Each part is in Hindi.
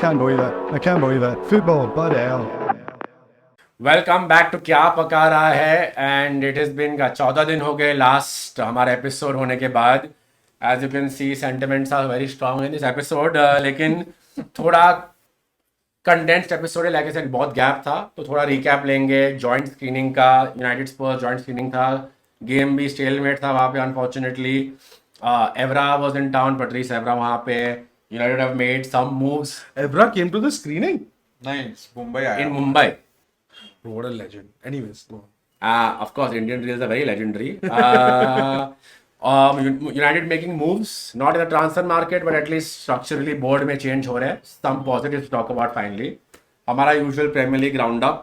can't believe it. I can't believe it. Football, but hell. Welcome back to क्या पका रहा है एंड इट इज़ बिन 14 दिन हो गए लास्ट हमारा एपिसोड होने के बाद. As you can see sentiments are very strong in this episode, लेकिन थोड़ा कंडेंस्ड एपिसोड है, लाइक सेड बहुत गैप था तो थोड़ा रिकैप लेंगे. जॉइंट स्क्रीनिंग का यूनाइटेड स्पर्स जॉइंट स्क्रीनिंग था, गेम भी स्टेलमेट था वहाँ पे unfortunately. Evra was in town, Patrice Evra वहाँ पे. United have made some moves Evra came to the screening. नहीं मुंबई आया. इन Mumbai. What a legend. Anyways, go on. Of course, Indian reels are very legendary. United making moves, not in the transfer market, but at least structurally board में change हो रहे हैं. Some positives to talk about finally. हमारा usual Premier League roundup.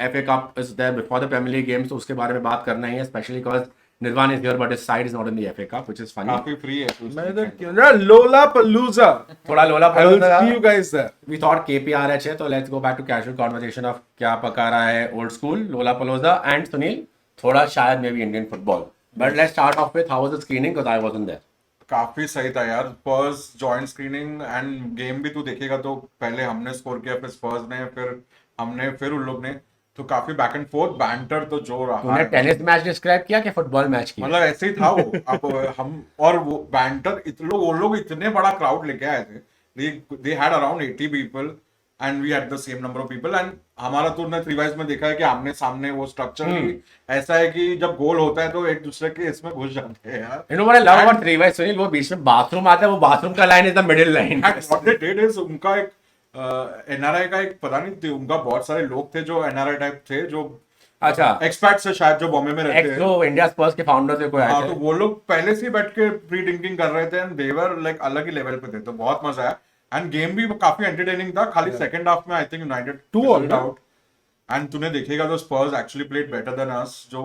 FA Cup is there before the Premier League games, तो उसके बारे में बात करना ही है, especially because Nirvan is here, but his side is not in the FA Cup, which is funny. काफी फ्री है तो मैं इधर क्यों ना Lollapalooza. थोड़ा लोला I will see you guys there. We thought KPRH है, तो let's go back to casual conversation of क्या पका रहा है old school, Lollapalooza and Sunil, थोड़ा शायद maybe Indian football. But let's start off with how was the screening, because I wasn't there. काफी सही था यार. स्पर्स जॉइंट स्क्रीनिंग एंड गेम भी तू देखेगा तो पहले हमने स्कोर किया, फिर स्पर्स ने, फिर हमने, फिर उन लोग ने. तो काफी बैक एंड फोर्थ बैंटर तो जो रहा तूने है. टेनिस मैच डिस्क्राइब किया कि फुटबॉल मैच किया? मतलब ऐसे ही था वो. अब हम और वो बैंटर वो लोग इतने बड़ा क्राउड लेके आए थे. They had around 80 people and we had the same number of people. And हमारा तो ने थ्री वाइज में देखा है कि आमने सामने वो स्ट्रक्चर ही ऐसा है कि जब गोल होता है तो एक दूसरे के इसमें घुस जाते हैं यार. You know what I love about three way Sunil, वो बीच में बाथरूम आता है, वो बाथरूम का line is the middle line. What they did is उनका एक एनआरआई का एक पता नहीं उनका बहुत सारे लोग थे जो एनआरआई टाइप थे, जो अच्छा, एक्सपर्ट्स है शायद, जो बॉम्बे में रहते एक्स हैं. जो इंडिया स्पर्स के फाउंडर थे कोई हाँ, आए तो थे. वो लोग पहले से ही बैठ के प्री ड्रिंकिंग कर रहे थे एंड दे वर लाइक अलग ही लेवल पे थे. तो बहुत मजा आया एंड गेम भी काफी एंटरटेनिंग था. खाली सेकंड हाफ में I think United 2-2 out. And तूने देखेगा तो Spurs actually played better than us, जो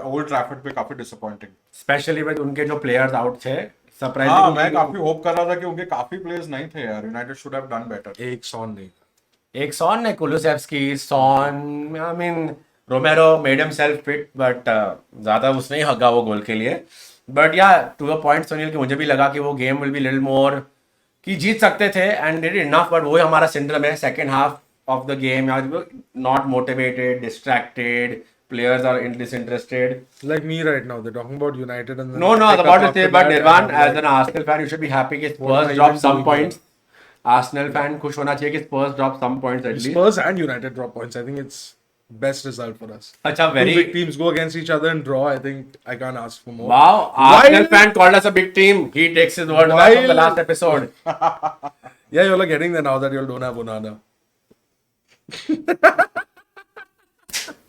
ओल्ड ट्रैफर्ड पे काफी डिसअपॉइंटिंग. स्पेशली विद उनके जो प्लेयर्स आउट थे, हाँ, सरप्राइजिंग. मैं काफी होप कर रहा था कि उनके काफी प्लेयर्स नहीं थे यार. United should have done better. एक सॉन नहीं. एक सॉन ने, Kulusevski, Son, I mean Romero made himself fit, but ज्यादा उसने ही हगा वो गोल के लिए. बट या टू द पॉइंट सुनील, कि मुझे भी लगा कि वो game will be little more कि जीत सकते थे एंड डिड इनफ. बट वही हमारा सिंड्रोम है second half of the game, not motivated, distracted, players are disinterested. Like me right now, they're talking about United and then No, pick up about to after say, but that, Nirvan, and I'm as like, an Arsenal fan, you should be happy कि What Spurs am I drop even some doing points. Arsenal fan खुश होना चाहिए कि Spurs drop some points at least. Spurs and United drop points. I think it's best result for us. अच्छा, Two very big teams go against each other and draw. I think I can't ask for more. wow. Arsenal While- fan called us a big team. He takes his word back from the last episode. Yeah, you all are getting there now that you all don't have Onana.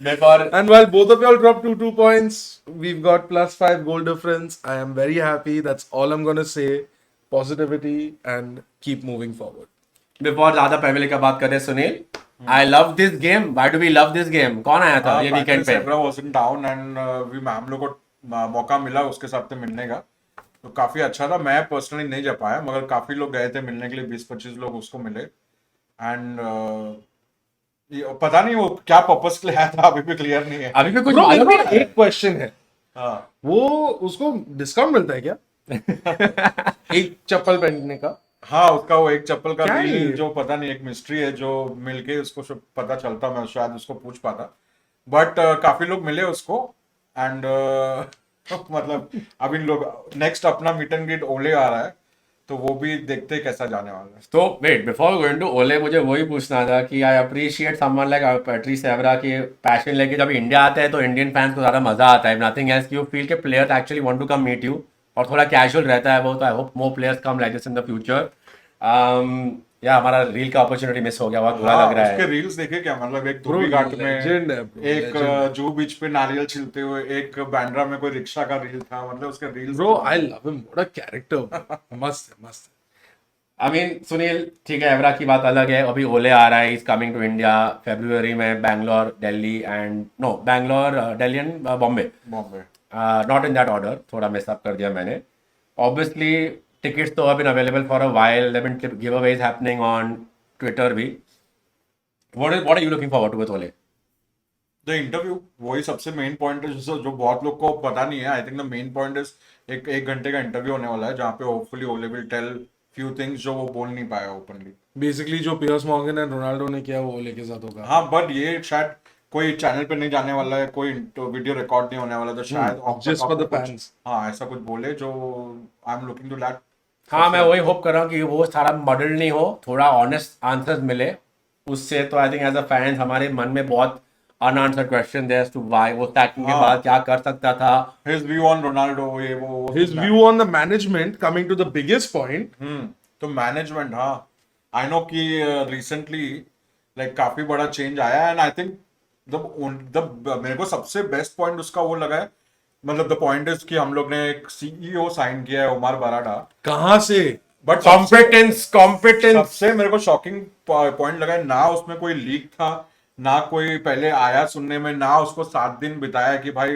Before And while both of y'all dropped 2 points, we've got +5 goal difference. I am very happy. That's all I'm gonna say. Positivity and keep moving forward. before ज़्यादा पहले का बात करें Sunil, I love this game. Why do we love this game? कौन आया था ये वीकेंड पे? Evra was in town and हम लोग को मौका मिला उसके साथ मिलने का, तो काफी अच्छा था. मैं पर्सनली नहीं जा पाया, मगर काफी लोग गए थे मिलने के लिए. 20-25 लोग उसको मिले एंड पता नहीं वो क्या पर्पस के लिए आया था, अभी भी क्लियर नहीं है. अभी भी कुछ Bro, मालूम मेरे नहीं को एक क्वेश्चन है. हाँ, वो उसको डिस्काउंट मिलता है क्या? एक चप्पल पहनने का? हाँ, उसका वो एक चप्पल का क्या है डील ये? जो पता नहीं, एक मिस्ट्री है जो मिलके उसको पता चलता, मैं शायद उसको पूछ पाता. बट काफी लोग मिले उसको एंड मतलब अभी लोग नेक्स्ट अपना मीट एंड ग्रीट ओले आ रहा है, तो वो भी देखते हैं कैसा जाने वाला है. तो वेट, बिफोर गोइंग टू ओले, मुझे वही पूछना था कि I appreciate someone like Patrice Evra के पैशन लेके जब इंडिया आता है तो इंडियन फैंस को ज़्यादा मजा आता है. नथिंग एल्स, यू फील के players actually want to come meet you, और थोड़ा कैजुअल रहता है वो. तो I hope more players come like this in the future. या हमारा रील का अपॉर्चुनिटी मिस हो गया, बहुत बुरा लग रहा उसके है. रील्स देखे क्या, मतलब एक Bro, धोबी घाट legend में, है bro, एक legend. जूहू बीच पे नारियल छिलते हुए, एक बैंड्रा में कोई रिक्शा का रील था. मतलब उसके reels Bro, I love him. What a character. मस्त है, मस्त है. आई मीन सुनील, ठीक है, एवरा की बात अलग है. अभी ओले आ रहा है, is coming to India February में. Bangalore, Delhi and no Bangalore, Delhi and Bombay. Bombay. Not in that order, थोड़ा मिस अप कर दिया मैंने. ऑब्वियसली टिकट्स तो have been available for a while. There have been giveaways happening on Twitter भी. What are you looking forward to with Ole? The interview, वही सबसे मेन पॉइंट है जो बहुत लोग को पता नहीं है. I think the main point is एक घंटे का इंटरव्यू होने वाला है जहाँ पे होपफुली ओले विल टेल few things जो वो बोल नहीं पाया openly. बेसिकली जो पियर्स मॉर्गन एंड रोनाल्डो ने किया वो लेके साथ होगा. हाँ बट ये शायद कोई चैनल पे नहीं जाने वाला है, कोई वीडियो रिकॉर्ड नहीं होने वाला, तो शायद off the just top for the में कुछ- fans. हाँ ऐसा कुछ बोले जो I am looking to that. हाँ मैं वही होप कर रहा हूँ कि वो सारा मॉडल नहीं हो, थोड़ा ऑनेस्ट आंसर्स मिले उससे. तो I think as a fans हमारे मन में बहुत अनआंसर्ड क्वेश्चन है एज टू व्हाई वो टैकलिंग के हाँ. बाद क्या कर सकता था. His view on Ronaldo, ये वो His view on the management, coming to the biggest point, तो मैनेजमेंट. हाँ आई नो कि रिसेंटली लाइक काफी बड़ा चेंज आया है, एंड आई थिंक द मेरे को सबसे बेस्ट पॉइंट उसका वो लगा है, मतलब द पॉइंट इज कि हम लोग ने एक सीईओ साइन किया है, उमर बराडा. कहाँ से? बट कॉम्पिटेंस सबसे मेरे को शॉकिंग पॉइंट लगा है, ना उसमें कोई लीक था, ना कोई पहले आया सुनने में, ना उसको 7 दिन बिताया कि भाई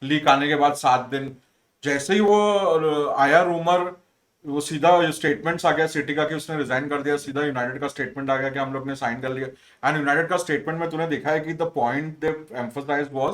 लीक आने के बाद 7 दिन. जैसे ही वो आया रूमर, वो सीधा स्टेटमेंट्स आ गया सिटी का कि उसने रिजाइन कर दिया, सीधा यूनाइटेड का स्टेटमेंट आ गया कि हम लोग ने साइन कर लिया. एंड यूनाइटेड का स्टेटमेंट में तूने देखा है कि the point they emphasised was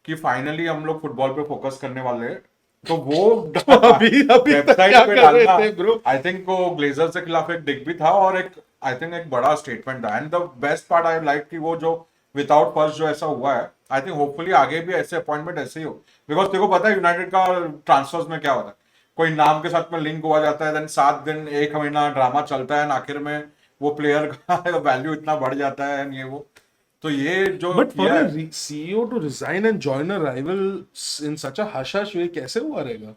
कि फाइनली हम लोग फुटबॉल पे फोकस करने वाले हैं. तो वो अभी तक वेबसाइट क्या पे कर रहे डालना, थे ब्रो? आई थिंक वो ग्लेजर्स के खिलाफ एक डिग भी था और एक आई थिंक एक बड़ा स्टेटमेंट था. And the best part I like कि वो जो विदाउट फर्स्ट जो ऐसा हुआ है, आई थिंक होपफुली आगे भी ऐसे अपॉइंटमेंट ऐसे ही हो. बिकॉज तेरे को पता है यूनाइटेड का ट्रांसफर्स में क्या होता है, कोई नाम के साथ में लिंक हुआ जाता है, देन 7 दिन 1 महीना ड्रामा चलता है, आखिर में वो प्लेयर का वैल्यू इतना बढ़ जाता है. and ये वो तो ये जो But for किया है, a CEO to resign and join a rival in such a hush hush way, कैसे हुआ रहेगा?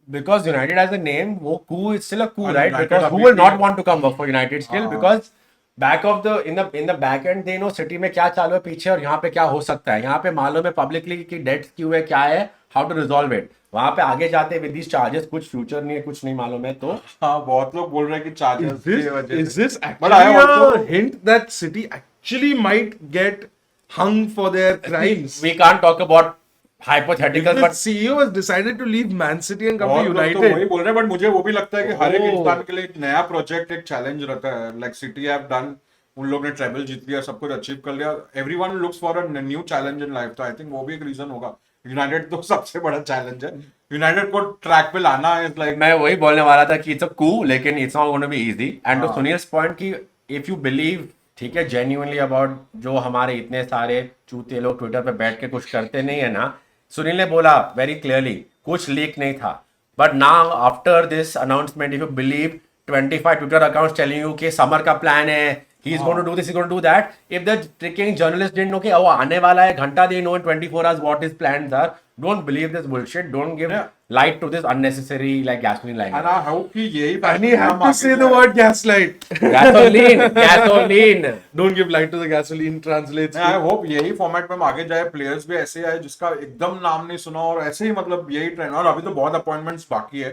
because United has a name, वो coup is still a coup, And right? United Because who अभी will भी- not want to come work for United still? हाँ. Because back of the in the back end they know city में क्या चालू है पीछे और यहाँ पे क्या हो सकता है. यहाँ पे मालूम है पब्लिकली कि डेट्स क्यों है, क्या है, हाउ टू रिजॉल्व इट. वहाँ पे आगे जाते विद दीस चार्जेस कुछ फ्यूचर नहीं है, कुछ नहीं मालूम है. तो हाँ बहुत लोग बोल रहे हैं कि चार्जर्स की वजह Is से. this But I actually a also- hint that City actually might get hung for their crimes? we can't talk about hypothetical, The but CEO has decided to leave Man City and come बहुत to लोग तो United. वही बोल रहे हैं, बट मुझे वो भी लगता है कि हर एक Oh. इंसान के लिए एक नया प्रोजेक्ट, एक चैलेंज रहता है. लाइक सिटी हैव डन, उन लोग ने ट्रेबल जीत लिया, सब कुछ अचीव कर लिया. Everyone looks for a new challenge in life. तो आई थिंक वो भी एक रीजन होगा. यूनाइटेड तो सबसे बड़ा चैलेंज है, यूनाइटेड को ट्रैक पे लाना इज लाइक. मैं वही बोलने वाला था कि इट्स अ कू, लेकिन it's not gonna be easy. And to Sunil's point कि इफ यू बिलीव, ठीक है, जेन्युइनली अबाउट जो हमारे इतने सारे चूते लोग ट्विटर पे बैठ के कुछ करते नहीं है ना. सुनील ने बोला वेरी क्लियरली कुछ लीक नहीं था. But now after this announcement, if you believe 25 Twitter accounts telling you कि समर का प्लान है, he is going to do this, he's going to do that. If the freaking journalist didn't know कि वो आने वाला है घंटा, they know in 24 hours what his plans are. Don't believe this bullshit. Don't give Yeah. light to this unnecessary like gasoline line. And I hope कि यही And he had to say the word gaslight. Gasoline. Don't give light to the gasoline translates. I hope यही फॉर्मेट में हम आगे जाए, प्लेयर्स भी ऐसे आए जिसका एकदम नाम नहीं सुना, और ऐसे ही मतलब यही ट्रेंड. और अभी तो बहुत अपॉइंटमेंट्स बाकी है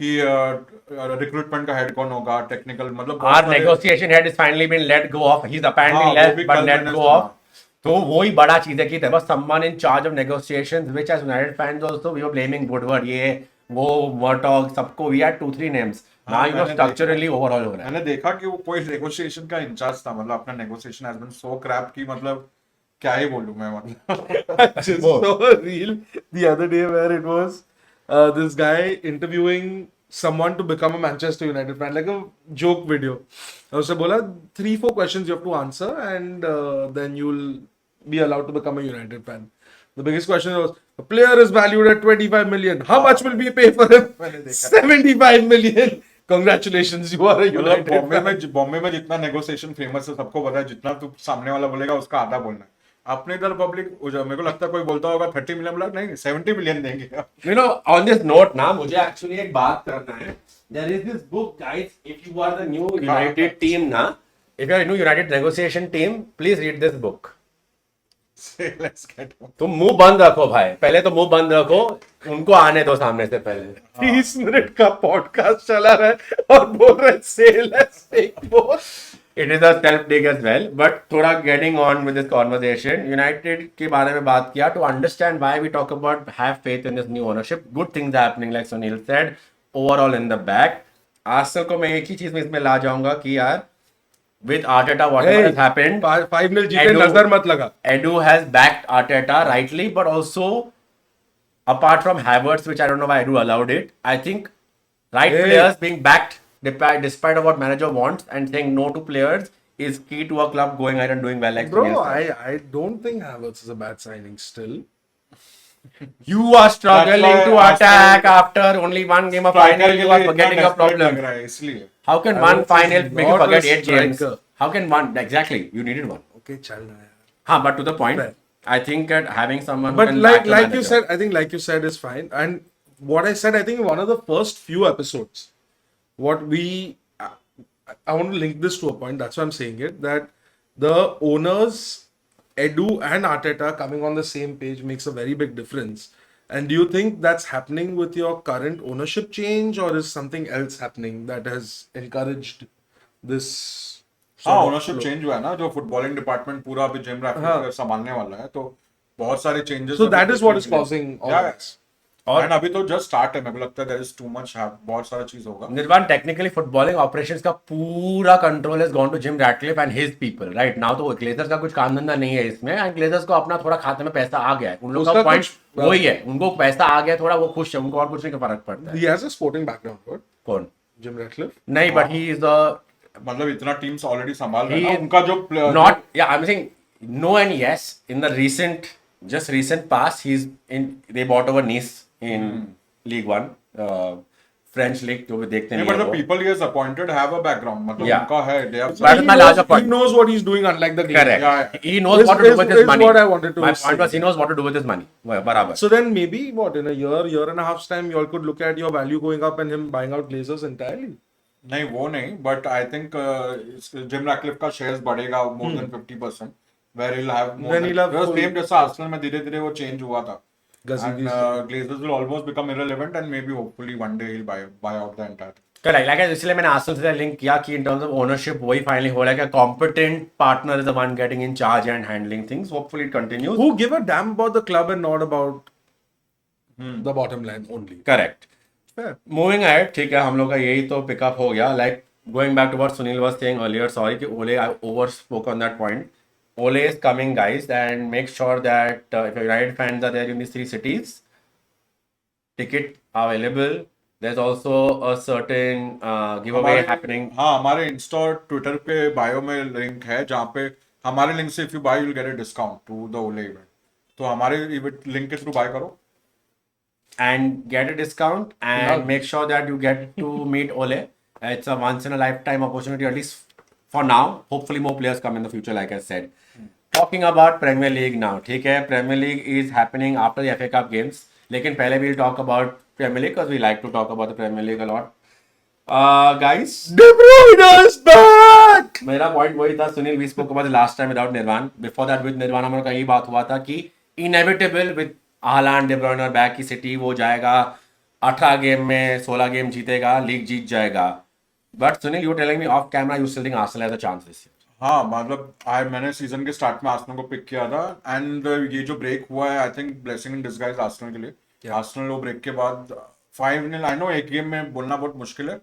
कि रिक्रूटमेंट का हेड कौन होगा, टेक्निकल, मतलब बहुत Our सारे- negotiation head is finally been let go of. He's apparently हाँ, वो left भी but कल let मैंने go सुना. of. तो वही बड़ा चीज है कि there was someone in charge of negotiations, which as United fans also we were blaming Woodward, ये वो Murtaugh, सबको we had 2-3 names. Now हाँ, you know मैंने structurally overall हो रहा है. मैंने देखा कि वो कोई नेगोशिएशन का इंचार्ज था, मतलब अपना negotiation has been so crap की मतलब क्या ही बोलूं मैं. मतलब Just saw a reel the other day where it was this guy interviewing someone to become a Manchester United fan, like a joke video. और उसने बोला 3-4 questions you have to answer and then you'll be allowed to become a United fan. The biggest question was, a player is valued at 25 million. How much will we pay for him? मैंने देखा. 75 million. Congratulations, you are a मतलब United fan. बॉम्बे में जितना नेगोशिएशन फेमस है सबको पता है, जितना तू सामने वाला बोलेगा उसका आधा बोलना है. अपने इधर पब्लिक, मेरे को लगता है कोई बोलता होगा 30 मिलियन, बोला नहीं 70 मिलियन देंगे. You know, on this note ना मुझे actually एक बात करना है. There is this book, guys. If you are the new United team ना, if you are a new United negotiation team, please read this book. Let's get on. तुम मुंह बंद रखो भाई, पहले तो मुंह बंद रखो, उनको आने दो सामने से पहले. 30 मिनट का पॉडकास्ट चला रहा है और बोल रहे cell It is a self dig as well, but थोड़ा getting on with this conversation, United के बारे में बात किया to understand why we talk about have faith in this new ownership. Good things are happening like Sunil said. Overall in the back. Arsenal को मैं एक ही चीज में इसमें ला जाऊंगा कि यार with Arteta whatever has happened, 5-0 जीते, Edu- नजर मत लगा. Edu has backed Arteta rightly, but also apart from Havertz, which I don't know why Edu allowed it, I think right Hey. players being backed despite of what manager wants, and saying no to players is key to a club going ahead and doing well. Like Bro, Sunil said. I don't think Havertz is a bad signing still. You are struggling That's to why attack after only one game of final. You are forgetting your problem. इसलिए How can one Havertz is final make you not a forget 8 games? striker. How can one exactly? You needed one. Okay, chal na yaar. Huh, but to the point, Fair. I think that having someone who But can like back the like you manager- said, I think like you said is fine. And what I said, I think in one of the first few episodes, what we I want to link this to a point. That's why I'm saying it. That the owners, Edu and Arteta coming on the same page makes a very big difference. And do you think that's happening with your current ownership change, or is something else happening that has encouraged this? हाँ sort of ownership flow? Change हुआ है ना जो फुटबॉलिंग डिपार्टमेंट पूरा अभी जिम हाँ. रैटक्लिफ संभालने वाला है तो बहुत सारे changes So that is what is causing all this. और एंड अभी तो जस्ट स्टार्ट है मेरे को लगता है देयर इज टू मच बहुत सारा चीज होगा Nirvan, technically फुटबॉलिंग ऑपरेशंस का पूरा control has gone to Jim Ratcliffe and his people right now. तो ग्लेजर्स का कुछ काम धंधा नहीं है इसमें, एंड ग्लेजर्स को अपना थोड़ा खाते में पैसा आ गया है। उन लोग का उसका पॉइंट कुछ- वही है, उनको पैसा आ गया थोड़ा, वो खुश है, उनको और कुछ नहीं का फर्क पड़ता है। He has a sporting background, right? कौन? Jim Ratcliffe. नहीं, बट ही इज द मतलब इतना टीम्स ऑलरेडी संभाल रहे He हैं ना is उनका जो player- not, yeah, I'm saying no and yes. In the recent past, they bought over Nice in League One, French league, जो भी देखते नहीं नहीं मतलब है वो। People he has appointed have a background मतलब Yeah. उनका है they have But my larger point. He knows what he's doing, unlike the Glazers. Correct. Yeah. He knows what to do Is- with his is money. what I wanted to My say. point was he knows what to do with his money. बराबर. So then maybe what in a year and a half's time, you all could look at your value going up and him buying out Glazers entirely. नहीं वो नहीं but I think Jim Ratcliffe का शेयर्स बढ़ेगा more than 50% where he'll have more Then than- he'll have because full- same जैसा आर्सेनल में धीरे-धीरे वो चेंज हुआ था Gazidis. and Glazers will almost become irrelevant and maybe hopefully one day he'll buy out the entire thing. Correct. Like इसलिए मैंने आर्सेनल से लिंक किया कि in terms of ownership वही finally हो रहा है कि competent partner is the one getting in charge and handling things. Hopefully it continues. Who give a damn about the club and not about the bottom line only? Correct. Fair. Moving ahead, ठीक है, हम लोग का यही तो पिकअप हो गया. Like going back to what Sunil was saying earlier, sorry कि Ole I overspoke on that point. Ole is coming, guys, and make sure that if your United fans are there in these 3 cities, ticket available. There's also a certain giveaway हमारे- happening. हाँ हमारे इंस्टा और ट्विटर पे बायो में लिंक है जहाँ पे हमारे लिंक से if you buy you will get a discount to the whole event तो हमारे लिंक के थ्रू बाय करो And get a discount and make sure that you get to meet Ole. It's a once in a lifetime opportunity, at least for now. Hopefully more players come in the future, like I said. Talking about Premier League now, ठीक है, Premier League is happening after the FA Cup games. लेकिन पहले we'll talk about Premier League because we like to talk about the Premier League a lot. Guys, De Bruyne is back! मेरा पॉइंट वही था. Sunil we spoke about the last time without Nirvan. Before that with Nirvan हमारा का यही बात हुआ था कि inevitable with Haaland, De Bruyne और बैक की सिटी वो जाएगा 18 गेम में 16 गेम जीतेगा, लीग जीत जाएगा. But Sunil you telling me of camera you still think Arsenal has a chance this year. हाँ मतलब मैंने सीजन के स्टार्ट में आर्सेनल को पिक किया था एंड ये जो ब्रेक हुआ है I think blessing in disguise Arsenal के लिए. आर्सेनल वो ब्रेक के बाद 5-0 आई नो एक गेम में बोलना बहुत मुश्किल है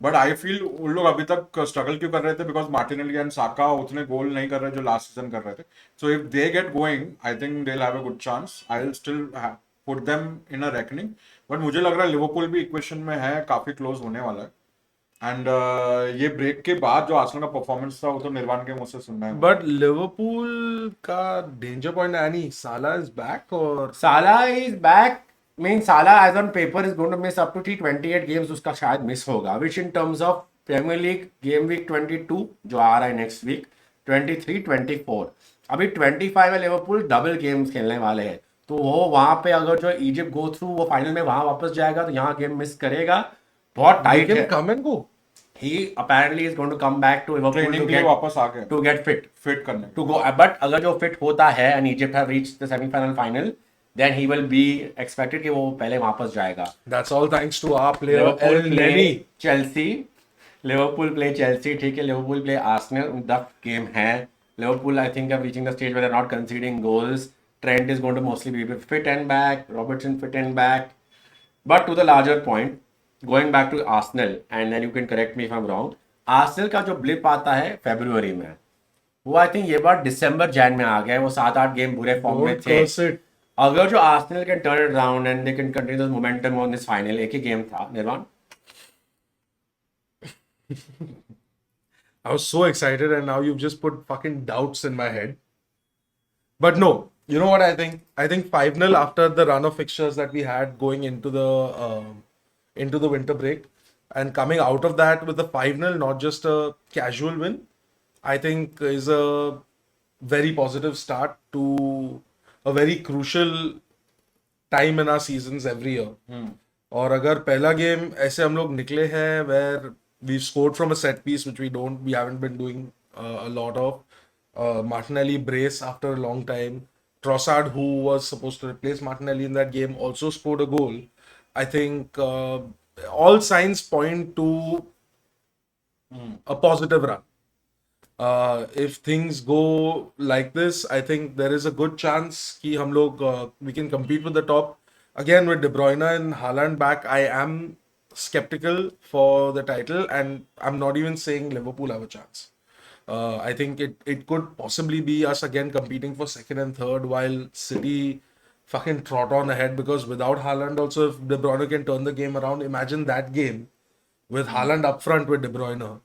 बट आई फील उन लोग अभी तक स्ट्रगल क्यों कर रहे थे बिकॉज मार्टिनेली एंड साका उतने गोल नहीं कर रहे जो लास्ट सीजन कर रहे थे. So if they get going I think they will have a good chance. I will still put them in a reckoning but मुझे लग रहा है लिवरपूल भी इक्वेशन में है, काफी क्लोज होने वाला है. एंड ये ब्रेक के बाद जो आर्सेनल का परफॉर्मेंस था वो तो निर्वाण के मुझसे सुनना है. But Liverpool का danger point Annie, Salah is back or Salah is back. I mean, Salah as on paper is going to miss up to 28 games. उसका शायद मिस होगा. Which in terms of Premier League game week 22 जो आ रहा है next week 23, 24. अभी 25 में लिवरपूल डबल गेम्स खेलने वाले हैं. तो वो वहां पे अगर जो इजिप्ट गो थ्रू वो फाइनल में वहां वापस जाएगा तो यहाँ गेम मिस करेगा. बहुत they टाइट can है. come and go? He apparently is going to come back to Liverpool training to के लिए get वापस आ गए to get fit. फिट करने. To go, but अगर जो fit होता है and Egypt have reached the semi-final final, then he will be expected कि वो पहले वापस जाएगा. That's all thanks to our player Liverpool El play Neni. Chelsea, Liverpool play Chelsea, ठीक है. Liverpool play Arsenal, tough game है. Liverpool I think are reaching the stage where they're not conceding goals. Trent is going to mostly be fit and back. Robertson fit and back. But to the larger point, going back to Arsenal, and then you can correct me if I'm wrong. Arsenal का जो blip आता है फरवरी में, वो आई थिंक ये बार दिसंबर जैन में आ गया है. वो 7-8 गेम बुरे फॉर्म में Don't थे. curse it. अगर जो Arsenal can turn it around and they can continue this momentum on this final, एक ही गेम था निर्वाण. I was so excited, and now you've just put fucking doubts in my head. But no, you know what I think? I think 5-0 after the run of fixtures that we had going into the winter break, and coming out of that with a 5-0, not just a casual win, I think is a very positive start to a very crucial time in our seasons every year. और अगर पहला गेम ऐसे हम लोग निकले हैं where we've scored from a set piece which we haven't been doing a lot of. Martinelli brace after a long time. Trossard, who was supposed to replace Martinelli in that game, also scored a goal. I think all signs point to a positive run. If things go like this, I think there is a good chance कि हम लोग we can compete with the top. Again, with De Bruyne and Haaland back, I am skeptical for the title, and I'm not even saying Liverpool have a chance. I think it could possibly be us again competing for second and third, while City fucking trot on ahead, because without Haaland also, if De Bruyne can turn the game around, imagine that game with Haaland up front with De Bruyne.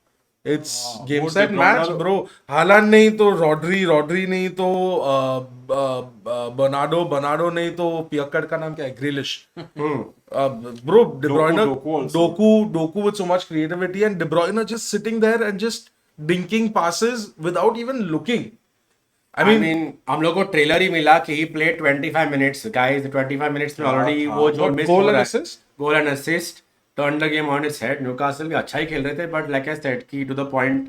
It's game वो set De Bruyne match, तो- bro. Haaland नहीं तो Rodri नहीं तो Bernardo नहीं तो पियक्कड़ का नाम क्या है? Grealish. Bro, De Bruyne, Doku also. Doku with so much creativity, and De Bruyne just sitting there and just dinking passes without even looking. I I mean, mean, हम लोग को ट्रेलर ही मिला कि he played 25 minutes. Guys, 25 minutes में already वो जो What, miss goal हो and रहा है. assist? Goal and assist. Turned the game on its head. Newcastle भी अच्छा ही खेल रहे थे, but like I said, कि to the point,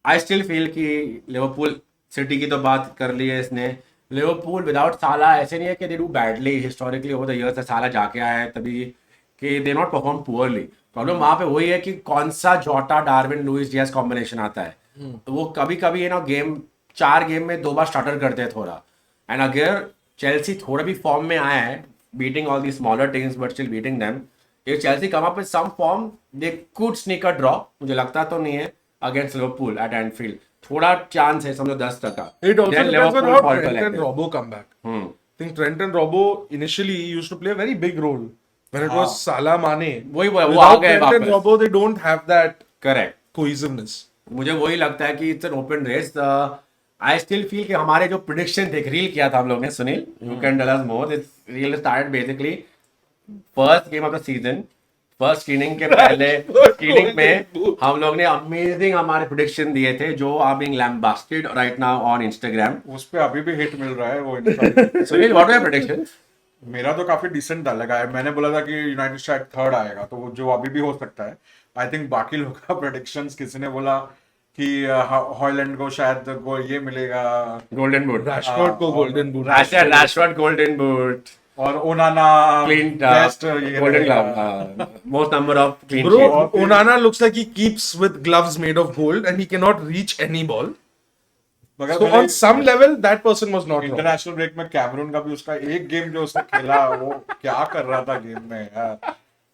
I still feel कि लिवरपूल सिटी की तो बात कर ली है इसने. लिवरपूल विदाउट साला ऐसे नहीं है कि they do badly historically over the years. साला जाके आया है तभी कि they not perform poorly. Problem वहां पे वही है कि कौन सा जोटा डार्विन लुइस डियाज कॉम्बिनेशन आता है. वो कभी कभी है ना गेम 4 गेम में 2 बार स्टार्टर करते हैं थोड़ा. एंड अगर चेल्सी थोड़ा भी फॉर्म में आया है, beating all the smaller teams but still beating them, if Chelsea come up with some form, they could sneak a draw. मुझे लगता तो नहीं है against Liverpool at Anfield. थोड़ा चांस है, समझो 10%. it also Then depends on Liverpool how fall to Trent and like Robbo come back. I think Trent and Robbo initially used to play a very big role when it was Salah Mane. वही वो आ Without गए Trent and वापस. Robbo, they don't have that Correct. cohesiveness. मुझे वही लगता है कि it's an open race. I still feel कि हमारे जो प्रिडिक्शन थे, रील किया था हम लोग ने, Sunil, you can tell us more. This reel started basically first game of the season. First screening के पहले स्क्रीनिंग में हम लोग ने अमेजिंग हमारे प्रिडिक्शन दिए थे जो are being lambasted right now on Instagram. उस पे अभी भी हिट मिल रहा है वो Insta- Sunil, what are predictions? मेरा तो काफी डिसेंट था लगा है. मैंने बोला था कि यूनाइटेड शायद थर्ड आएगा, तो वो जो अभी भी हो सकता है. आई थिंक बाकी लोग का प्रेडिक्शंस, किसी ने बोला कि हॉयलैंड को शायद ये मिलेगा, गोल्डन बूट. Rashford को golden boot. Rashford golden boot. और ओनाना Clean best golden glove. Most number of clean Bro, sheets. Onana looks like he keeps with gloves made of gold and he cannot reach any ball. मगर So on some level, that person was not wrong. International break में कैमरून का भी उसका एक गेम जो उसने खेला, वो क्या कर रहा था गेम में.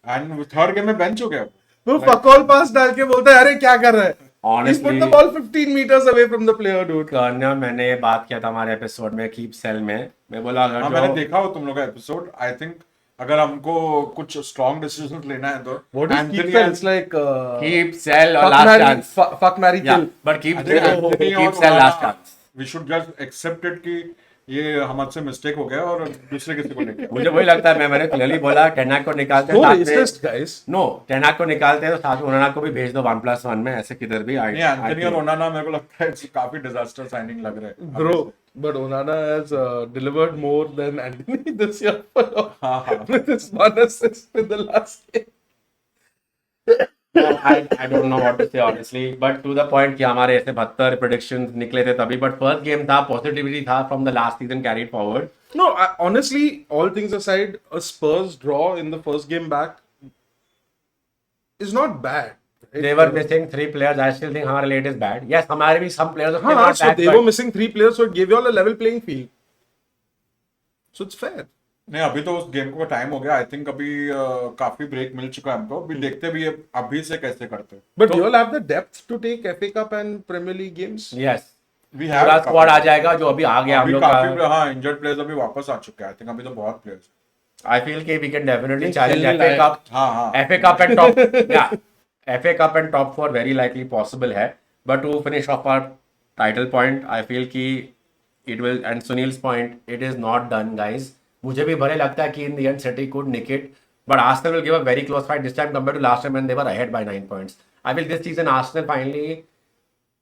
एंड थर्ड गेम में बेंच हो गया. वो फकौल पास डाल के बोलता है, अरे क्या कर रहा है? He's Honestly, put the ball 15 meters away from the player, dude. करना मैंने ये बात किया था हमारे एपिसोड में कीप सेल में. मैं बोला हाँ, अगर मैंने जो देखा हो तुम लोग का एपिसोड. आई थिंक अगर हमको कुछ स्ट्रॉन्ग डिसीजन लेना है तो What is Anthony keep and- It's like keep sell और fuck, last marry, chance. fuck, marry, या kill. But keep I think Anthony keep और sell last Onana, chance. we should just accept it कि ये हमसे मिस्टेक हो गया और दूसरे किसी को लेके. मुझे वही लगता है. मैंने क्लियरली बोला टेनाक को निकालते So साथ में. racist, guys. नो, टेनाक को निकालते हैं तो साथ में ओनाना को भी भेज दो 1+1 में, ऐसे किधर भी. नहीं, एंथनी और ओनाना मेरे को लगता है it's काफी डिजास्टर साइनिंग लग रहा है. Bro, but Onana has delivered more than Anthony this year with his one assist in the last game. I don't know what to say honestly, but to the point कि हमारे ऐसे 72 predictions निकले थे तभी, but first game था, positivity था from the last season carried forward. No, honestly, all things aside, a Spurs draw in the first game back is not bad. They were missing 3 players. I still think हमारे लिए it is bad. Yes, हमारे भी some players were हाँ, not so bad, they but were missing 3 players, so it gave you all a level playing field. So it's fair. नहीं, अभी तो उस गेम को टाइम हो गया. आई थिंक अभी काफी ब्रेक मिल चुका है हमको. अभी देखते भी है अभी से कैसे करते. But you all have the depth to take FA Cup and Premier League games. yes, We पूरा स्क्वाड आ जाएगा जो अभी आ गया हम अभी लोग काफी, का. हाँ, इंजर्ड प्लेयर्स अभी वापस आ चुके हैं. आई थिंक अभी तो बहुत प्लेयर्स. I feel कि we can definitely think challenge खेलने FA लायक. Cup. हाँ हाँ FA Cup and top. Yeah, FA Cup and top 4 very likely possible है, but to finish off our title point, I feel कि it will, and Sunil's point, it is not done, guys. मुझे भी भले लगता है कि in the end City could nick it, but Arsenal will give a very close fight this time compared to last time when they were ahead by 9 points. I feel this season Arsenal finally,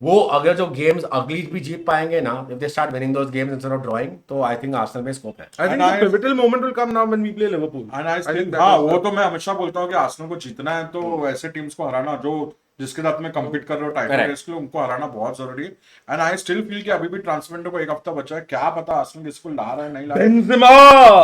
वो अगर जो गेम्स अगली भी जीत पाएंगे ना, if they start winning those games instead of drawing, तो I think Arsenal में स्कोप है. I think And the I- pivotal moment will come now when we play Liverpool. And I still, think that हाँ is वो the- तो मैं हमेशा बोलता हूँ कि आर्सेनल को जीतना है तो ऐसे टीम्स को हराना जो जिसके साथ में कम्पीट कर रहे हो टाइटल Correct. रेस के लिए उनको हराना बहुत जरूरी है. एंड आई स्टिल फील कि अभी भी ट्रांसफर विंडो को एक हफ्ता बचा है, क्या पता आर्सेनल किसको ला रहा है नहीं ला रहा है. Benzema!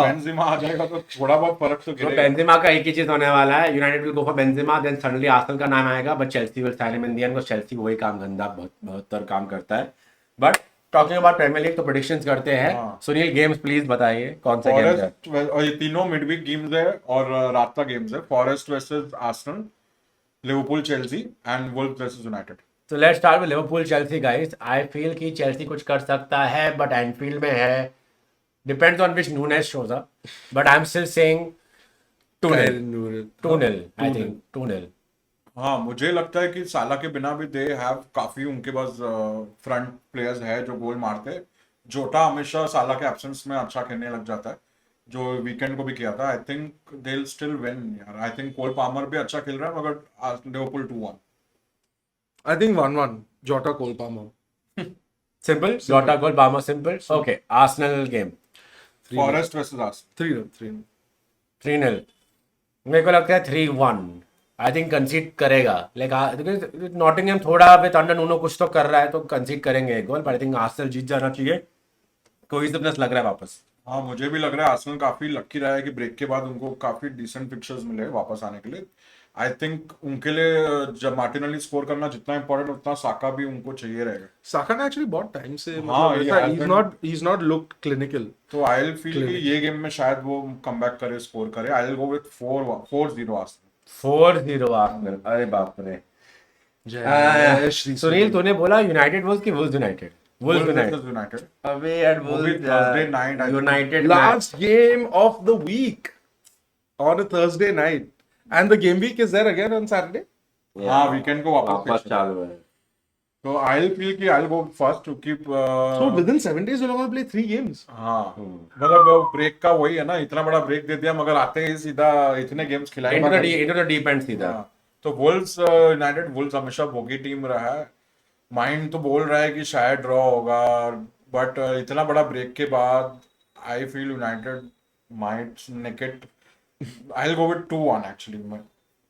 बेंजेमा आ जाएगा तो थोड़ा बहुत फर्क तो तो गिरेगा. बेंजेमा का एक ही चीज होने वाला है, United will go for Benzema, then suddenly Arsenal का नाम आएगा, but Chelsea will sign him in the end, because Chelsea वही काम गंदा बहुत काम करता है. But talking about Premier League तो प्रेडिक्शंस करते हैं. हाँ. सुनील गेम्स प्लीज बताइए कौन सा गेम है. फॉरेस्ट और ये तीनों मिडवीक गेम्स है और रात का गेम्स है. Forest versus Arsenal, Liverpool Chelsea and Wolves versus United. So let's start with Liverpool Chelsea, guys. I feel कि Chelsea कुछ कर सकता है, but Anfield में है. Depends on which Nunes shows up. But I'm still saying 2-0. 2-0, I think 2-0. हाँ मुझे लगता है कि साला के बिना भी दे हैव काफी उनके पास फ्रंट प्लेयर्स है जो गोल मारते हैं. जोटा हमेशा साला के एब्सेंस में अच्छा खेलने लग जाता है, जो वीकेंड को भी किया था. I think they will still win यार. आई थिंक कोल पामर भी अच्छा खेल रहा है मगर Liverpool 2-1. I think 1-1. Jota, Cole Palmer. Simple. Jota goal, Palmer simple. Okay. Arsenal game forest versus Arsenal 3-0. 3-0. मेरे को लगता है 3-1. आई थिंक कंसीड करेगा. लाइक नॉटिंघम थोड़ा विद अंडर नूनो कुछ तो कर रहा है तो कंसीड करेंगे एक गोल, पर आई थिंक आर्सेनल जीत जाना चाहिए. कोहेसिवनेस लग रहा है वापस. हाँ मुझे भी लग रहा है आर्सेनल काफी लकी रहा है कि ब्रेक के बाद उनको काफी डिसेंट फिक्चर्स मिले वापस आने के लिए. आई थिंक उनके लिए जब मार्टिनेली स्कोर करना जितना इंपॉर्टेंट उतना साका भी उनको चाहिए रहेगा. Saka ने actually बहुत time से हाँ, मतलब he ऐसा hasn't- he's not looked clinical. तो आई विल फील कि ये गेम में शायद वो कमबैक करे, स्कोर करे. आई will go with 4-0 Arsenal. 4-0 Arsenal. अरे बाप रे. जय श्री सुनील तूने बोला यूनाइटेड वुल्व्स की Wolves United. Wolves United. United. अबे यार वो भी Thursday night, I think. United Last game of the week on a Thursday night, and the game week is there again on Saturday. हाँ वीकेंड को वापस वापस चालू है. तो आई विल फील कि I will go first to keep. So within 7 days, you're going to play 3 games. हाँ मतलब ब्रेक का वही है ना, इतना बड़ा ब्रेक दे दिया मगर आते ही सीधा इतने गेम्स खिलाए. into the deep end सीधा. हाँ, तो वुल्व्स यूनाइटेड वुल्व्स हमेशा भोगी टीम रहा है. माइंड तो बोल रहा है कि शायद ड्रॉ होगा, बट इतना बड़ा ब्रेक के बाद I feel United might nick it. I will go with 2-1 actually.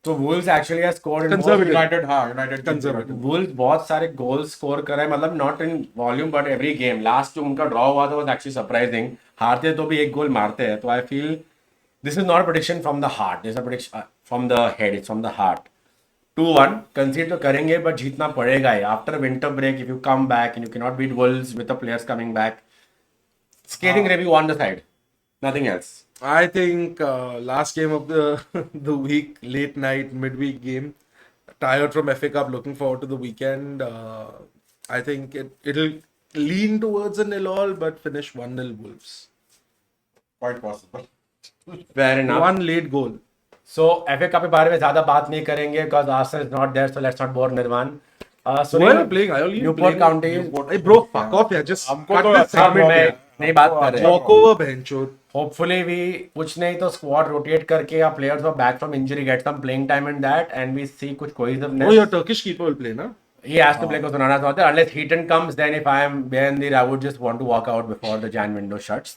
तो Wolves actually has scored Conservative. United हाँ यूनाइटेड Conservative. वुल्व्स बहुत सारे गोल्स स्कोर कर रहे हैं, मतलब not in volume but every game. Last जो उनका ड्रॉ हुआ था वाज एक्चुअली सरप्राइजिंग. हारते तो भी एक गोल मारते हैं. तो I feel this is not prediction from the heart, this is a prediction from the head, it's from the heart. 2-1 concede तो करेंगे बट जीतना पड़ेगा ही. After winter break if you come back and you can not beat Wolves with the players coming back, scathing review on the side, nothing else. I think last game of the the week, late night, midweek game. Tired from FA Cup, looking forward to the weekend. I think it'll lean towards a 0-0, but finish 1-0 Wolves. Quite possible. Fair enough. One late goal. So FA Cup के बारे में ज्यादा बात नहीं करेंगे because Arsenal is not there, so let's not bore Nirvan. Who are you playing? I only Newport playing. County. Hey bro, fuck off यार. Just हमको cut तो this अच्छा segment. मैं है. नहीं बात कर रहे. Walk over bench. Hopefully we कुछ नहीं तो squad rotate करके या players who are back from injury get some playing time in that and we see कुछ cohesiveness. Oh, your Turkish keeper will play, na? He has to play because Onana's not there. Unless Heaton comes, then if I am Behendir, I would just want to walk out before the Jan window shuts.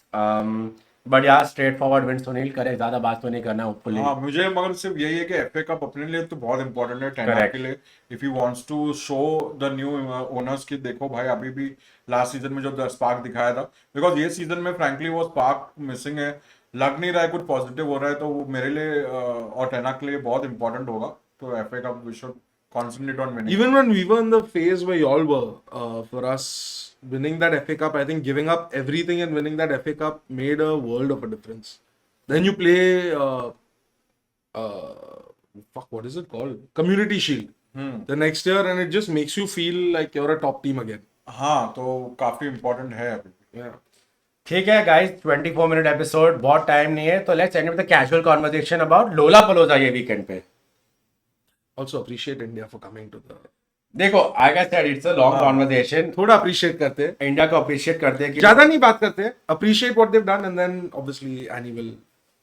But yeah, straightforward win Sunil करे, ज्यादा बात तो नहीं करना hopefully. हाँ मुझे मगर सिर्फ यही है कि एफए कप अपने लिए तो बहुत इंपॉर्टेंट है टेन Correct. के लिए. If you wants to show the new owners कि देखो भाई अभी भी लास्ट सीजन में जो स्पार्क दिखाया था, बिकॉज ये सीजन में फ्रैंकली वो स्पार्क मिसिंग है. लग नहीं रहा है कुछ पॉजिटिव हो रहा है, तो वो मेरे लिए और टेना के लिए बहुत इंपॉर्टेंट होगा. तो FA Cup we should concentrate on winning. Even when we were in the phase where y'all were, for us winning that FA Cup, I think giving up everything and winning that FA Cup made a world of a difference. Then you play, what is it called? Community Shield. The next year, and it just makes you feel like you're a top team again. हाँ तो काफी इंपॉर्टेंट है अभी. Yeah. ठीक है गाइस, 24-minute एपिसोड, बहुत टाइम नहीं है, तो let's end with the casual conversation about Lollapalooza ये वीकेंड पे. Also appreciate India for coming to the. देखो I guess that it's a long conversation. थोड़ा appreciate करते हैं. इंडिया को अप्रिशिएट करते हैं कि ज्यादा नहीं बात करते हैं. Appreciate what they've done and then obviously Annie will.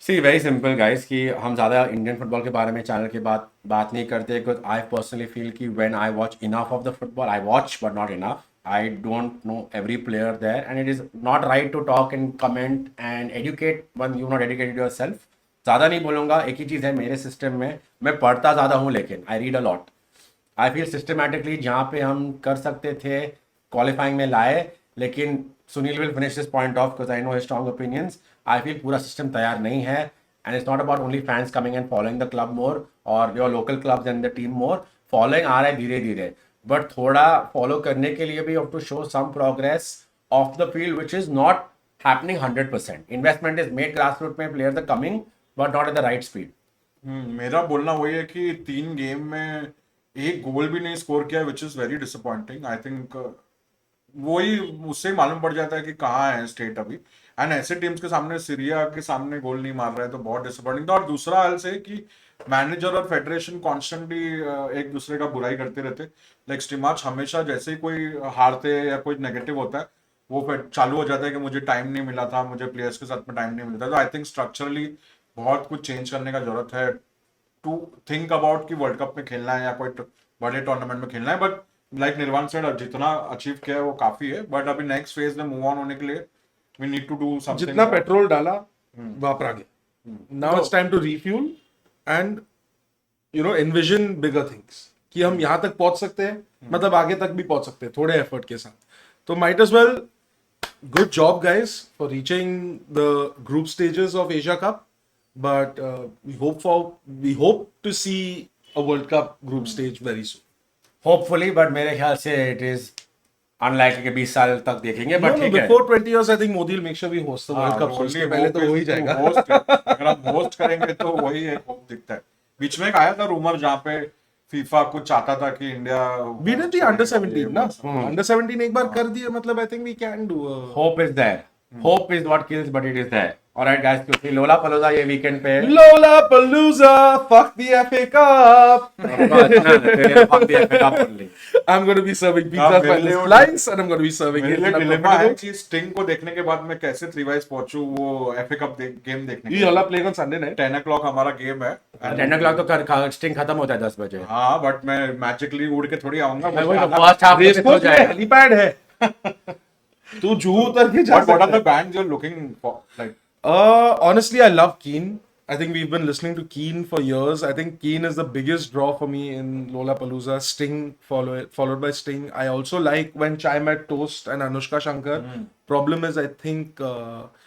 See very simple guys कि हम ज़्यादा इंडियन फुटबॉल के बारे में चैनल के बात नहीं करते बिकॉज आई पर्सनली फील कि when I watch enough of the football I watch but not enough. I don't know every player there and it is not right to talk and comment and educate one you not educated yourself. ज़्यादा नहीं बोलूँगा. एक ही चीज़ है मेरे सिस्टम में, मैं पढ़ता ज़्यादा हूँ लेकिन I read a lot. I feel systematically जहाँ पे हम कर सकते थे क्वालिफाइंग में लाए, लेकिन Sunil will finish this point of because I know his strong opinions. I feel पूरा सिस्टम तैयार नहीं है and it's not about only fans coming and following the club more और your local clubs and the team more. Following आ रहा है धीरे धीरे बट थोड़ा फॉलो करने के लिए भी you have to show some progress of the field which is not happening 100%. Investment is made grass root में, players are coming but not at the right speed. मेरा बोलना वही है कि 3 गेम में एक गोल भी नहीं स्कोर किया which is very disappointing. I think वही उससे मालूम पड़ जाता है कि कहाँ है स्टेट अभी. एंड ऐसे टीम्स के सामने, सीरिया के सामने गोल नहीं मार रहा है तो बहुत डिसअपॉइंटिंग था. और दूसरा हाल से कि मैनेजर और फेडरेशन कॉन्स्टेंटली एक दूसरे का बुराई करते रहते. लाइक स्टिमाच हमेशा जैसे ही कोई हारते या कोई नेगेटिव होता है वो फिर चालू हो जाता है कि मुझे टाइम नहीं मिला था, मुझे प्लेयर्स के साथ में टाइम नहीं मिला था. तो आई थिंक स्ट्रक्चरली बहुत कुछ चेंज करने का जरूरत है टू थिंक अबाउट कि वर्ल्ड कप में खेलना है या कोई बड़े टूर्नामेंट में खेलना है. बट लाइक निर्वाण सेड जितना अचीव किया है वो काफी है. बट अभी नेक्स्ट फेज में मूव ऑन होने के लिए we need to do something. जितना पेट्रोल डाला वापस आ गया. Now it's time to refuel and envision bigger things. कि हम यहाँ तक पहुंच सकते हैं, मतलब आगे तक भी पहुंच सकते हैं थोड़े एफर्ट के साथ. तो might as well good job guys for reaching the group stages of Asia Cup. But we hope to see a World Cup group stage very soon. Hopefully but मेरे ख्याल से इट इज अनलाइकली कि 20 साल तक देखेंगे बट ठीक है. Before 20 years, I think Modi will make sure we host the World Cup. So उसके पहले तो हो ही जाएगा. अगर हम होस्ट करेंगे तो वही एक होप दिखता है. बीच में एक आया था रूमर जहाँ पे फीफा कुछ चाहता था कि India We did the under 17 ना. Under 17 एक बार कर दिया, मतलब I think we can do. Hope is there. Hope is what kills but it is there. Alright guys, क्योंकि लोलापालूजा ये वीकेंड पे Lollapalooza, fuck the FA Cup. I'm going to be serving pizza by the slice and I'm going to be serving मेरे it. लिए in a डिलेमा है comfortable- कि स्टिंग को देखने के बाद मैं कैसे 3 वाइज पहुंचूं वो एफए कप गेम देखने You के all लिए. are playing on Sunday night. 10 o'clock हमारा गेम है. 10 o'clock तो स्टिंग खत्म होता है 10 बजे. हाँ बट मैं मैजिकली उड़ के थोड़ी आऊंगा. फर्स्ट हाफ Race course में helipad है. तू जुहू उतर के जा What are सकता the bands you're looking for? Like honestly, I love Keen. I think we've been listening to Keen for years. I think Keen is the biggest draw for me in Lollapalooza. Sting followed by Sting. I also like when Chai Met Toast and Anushka Shankar. Problem is, I think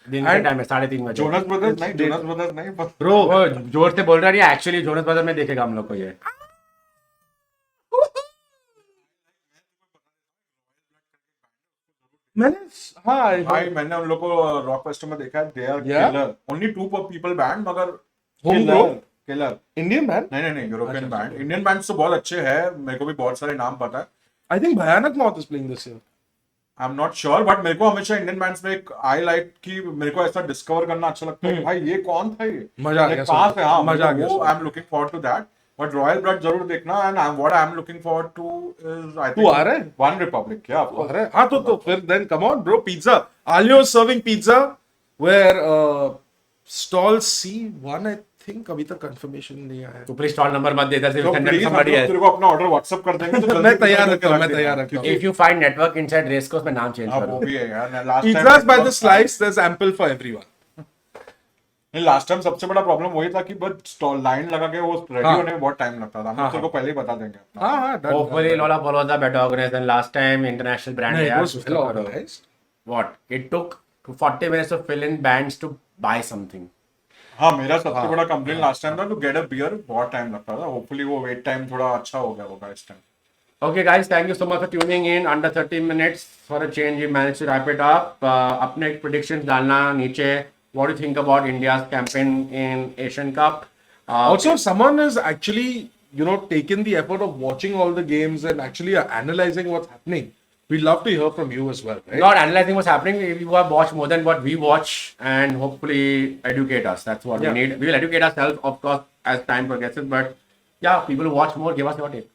दिन के टाइम में 3:30 बजे. जोनस ब्रदर्स नहीं but bro, वो जोर से बोल रहा है एक्चुअली जोनस ब्रदर में देखेगा हम लोग को ये. भाई मैंने उन लोग को रॉक फेस्टिवल में देखा है. They are Yeah? Killer. Only 2 people band मगर Homegrown? किलर. Indian man. नहीं यूरोपियन बैंड. इंडियन बैंड्स तो बहुत अच्छे हैं. मेरे को भी बहुत सारे नाम पता है. I think Bhayanak Mouth is playing this year. I am not sure but मेरे को हमेशा इंडियन बैंड्स में एक आई लाइक कि मेरे को ऐसा डिस्कवर करना अच्छा लगता है कि भाई ये कौन था ये. मजा आ Like, गया कहाँ सुन से. के. हाँ मजा आ गया वो सुन I am looking forward to that. But Royal Blood जरूर देखना. And what I am looking forward to is आई तू आ रहा है? OneRepublic. क्या आपको अरे हाँ तो फिर then come on bro, pizza. Alio is serving pizza where stall C1 I think अभी तक confirmation नहीं आया है. तो प्लीज स्टॉल नंबर मत दे इधर से तो send it to please somebody else. तेरे को अपना ऑर्डर व्हाट्सएप कर देंगे तो जल्दी मैं तैयार करके रखता हूँ, रख मैं देना. तैयार रखता हूँ. If you find network inside race course में नाम चेंज हाँ वो करो. भी है यार. Last Pizzas by the slice, there's ample for everyone. नहीं लास्ट टाइम सबसे बड़ा प्रॉब्लम वही था कि बस स्टॉल लाइन लगा के वो रेडी हाँ. होने में बहुत टाइम लगता था. हम तेरे को पहले ही बता देंगे अपना. हाँ done. Hopefully Lollapalooza better organized than last time. International brand No, है it यार. was कुछ well तो करो. organized. What? It took to 40 minutes to fill in bands to buy something. हाँ मेरा सबसे बड़ा कंप्लेन लास्ट टाइम था टू गेट अ बियर बहुत टाइम लगता था. होपफुली वो वेट टाइम थोड़ा अच्छा हो गया होगा इस time. Okay, guys, thank you so much for tuning in. Under 30 minutes for a change, we managed to wrap it up. अपने predictions डालना नीचे. What do you think about India's campaign in Asian Cup? Also, if someone has actually, taken the effort of watching all the games and actually analyzing what's happening, we'd love to hear from you as well, right? Not analyzing what's happening. We have watched more than what we watch and hopefully educate us. That's what Yeah. we need. We will educate ourselves, of course, as time progresses. But Yeah, people who watch more, give us your take.